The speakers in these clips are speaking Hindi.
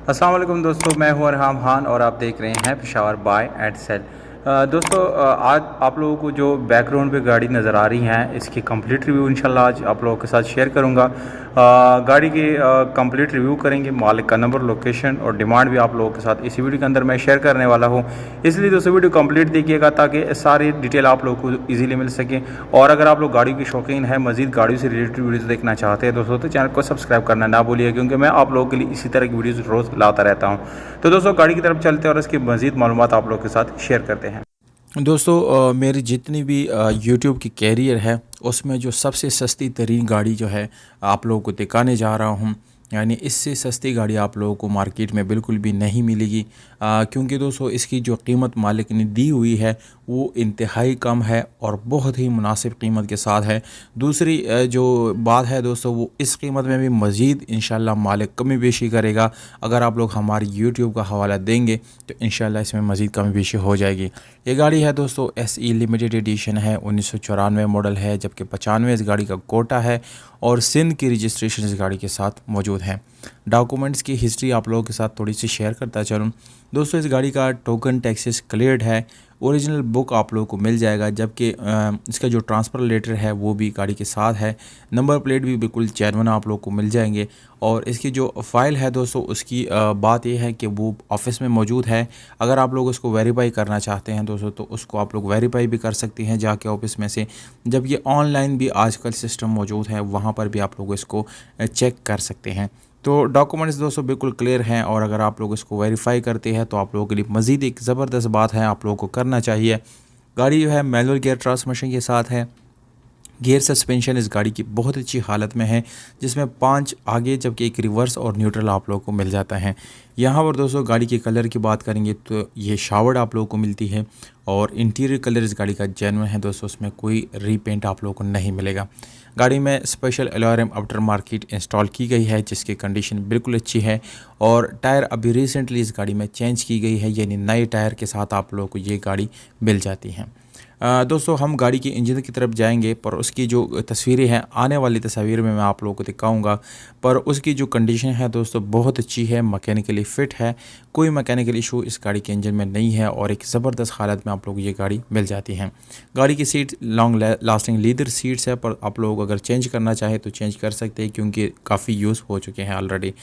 अस्सलाम वालेकुम दोस्तों, मैं हूं अरहम खान और आप देख रहे हैं पेशावर बाय एंड सेल। दोस्तों, आज आप लोगों को जो बैकग्राउंड पे गाड़ी नज़र आ रही हैं इसकी कंप्लीट रिव्यू इंशाल्लाह आज आप लोगों के साथ शेयर करूंगा। गाड़ी की कंप्लीट रिव्यू करेंगे, मालिक का नंबर, लोकेशन और डिमांड भी आप लोगों के साथ इसी वीडियो के अंदर मैं शेयर करने वाला हूं। इसलिए दोस्तों वीडियो कंप्लीट देखिएगा ताकि सारी डिटेल आप लोगों को ईजिली मिल सके। और अगर आप लोग गाड़ी की शौकीन है, मजीद गाड़ियों से रिलेटेड वीडियोज़ देखना चाहते हैं दोस्तों, तो चैनल को सब्सक्राइब करना ना भूलिए, क्योंकि मैं आप लोगों के लिए इसी तरह की वीडियोज़ रोज़ लाता रहता हूँ। तो दोस्तों गाड़ी की तरफ चलते हैं और इसकी मज़ीद मालूमात आप लोगों के साथ शेयर करते हैं। दोस्तों, मेरी जितनी भी यूट्यूब की कैरियर है उसमें जो सबसे सस्ती तरीन गाड़ी जो है आप लोगों को दिखाने जा रहा हूँ, यानी इससे सस्ती गाड़ी आप लोगों को मार्केट में बिल्कुल भी नहीं मिलेगी। क्योंकि दोस्तों इसकी जो कीमत मालिक ने दी हुई है वो इंतहाई कम है और बहुत ही मुनासिब कीमत के साथ है। दूसरी जो बात है दोस्तों, वो इस कीमत में भी मज़ीद इंशाल्लाह मालिक कमी बेशी करेगा। अगर आप लोग हमारी यूट्यूब का हवाला देंगे तो इंशाल्लाह इसमें मज़ीद कमी बेशी हो जाएगी। ये गाड़ी है दोस्तों SE लिमिटेड एडिशन है, 1994 मॉडल है, जबकि 95 इस गाड़ी का कोटा है और सिंध की रजिस्ट्रेशन इस गाड़ी के साथ मौजूद है। डॉक्यूमेंट्स की हिस्ट्री आप लोगों के साथ थोड़ी सी शेयर करता चलूँ दोस्तों। इस गाड़ी का टोकन टैक्सेस क्लियर्ड है, ओरिजिनल बुक आप लोगों को मिल जाएगा, जबकि इसका जो ट्रांसफ़र लेटर है वो भी गाड़ी के साथ है। नंबर प्लेट भी बिल्कुल जेन्युइन आप लोगों को मिल जाएंगे। और इसकी जो फ़ाइल है दोस्तों उसकी बात यह है कि वो ऑफिस में मौजूद है। अगर आप लोग उसको वेरीफाई करना चाहते हैं दोस्तों तो उसको आप लोग वेरीफाई भी कर सकते हैं जाके ऑफिस में से। जब ये ऑनलाइन भी आजकल सिस्टम मौजूद है वहाँ पर भी आप लोग इसको चेक कर सकते हैं। तो डॉक्यूमेंट्स दोस्तों बिल्कुल क्लियर हैं और अगर आप लोग इसको वेरीफाई करते हैं तो आप लोगों के लिए मज़ीद एक ज़बरदस्त बात है, आप लोगों को करना चाहिए। गाड़ी जो है मैनुअल गियर ट्रांसमिशन के साथ है। गियर सस्पेंशन इस गाड़ी की बहुत अच्छी हालत में है, जिसमें 5 आगे जबकि एक रिवर्स और न्यूट्रल आप लोगों को मिल जाता है। यहाँ पर दोस्तों गाड़ी के कलर की बात करेंगे तो ये शावर्ड आप लोगों को मिलती है और इंटीरियर कलर इस गाड़ी का जेन्युइन है दोस्तों, उसमें कोई रीपेंट आप लोगों को नहीं मिलेगा। गाड़ी में स्पेशल एलआरएम आफ्टर मार्केट इंस्टॉल की गई है जिसकी कंडीशन बिल्कुल अच्छी है और टायर अभी रिसेंटली इस गाड़ी में चेंज की गई है, यानी नए टायर के साथ आप लोगों को ये गाड़ी मिल जाती है। दोस्तों हम गाड़ी की इंजन की तरफ जाएंगे, पर उसकी जो तस्वीरें हैं आने वाली तस्वीर में मैं आप लोगों को दिखाऊंगा। पर उसकी जो कंडीशन है दोस्तों बहुत अच्छी है, मैकेनिकली फ़िट है, कोई मैकेनिकल इशू इस गाड़ी के इंजन में नहीं है और एक ज़बरदस्त हालत में आप लोग ये गाड़ी मिल जाती है। गाड़ी की seat long lasting leather seats है, पर आप लोग अगर चेंज करना चाहें तो चेंज कर सकते हैं क्योंकि काफ़ी यूज़ हो चुके हैं ऑलरेडी।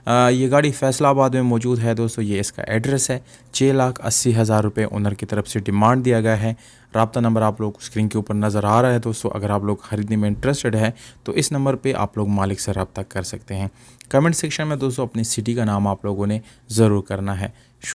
ये गाड़ी फैसलाबाद में मौजूद है दोस्तों, ये इसका एड्रेस है। 6,80,000 रुपये ओनर की तरफ से डिमांड दिया गया है। राब्ता नंबर आप लोग स्क्रीन के ऊपर नज़र आ रहा है दोस्तों। अगर आप लोग ख़रीदने में इंटरेस्टेड है तो इस नंबर पे आप लोग मालिक से रब्ता कर सकते हैं। कमेंट सेक्शन में दोस्तों अपनी सिटी का नाम आप लोगों ने ज़रूर करना है।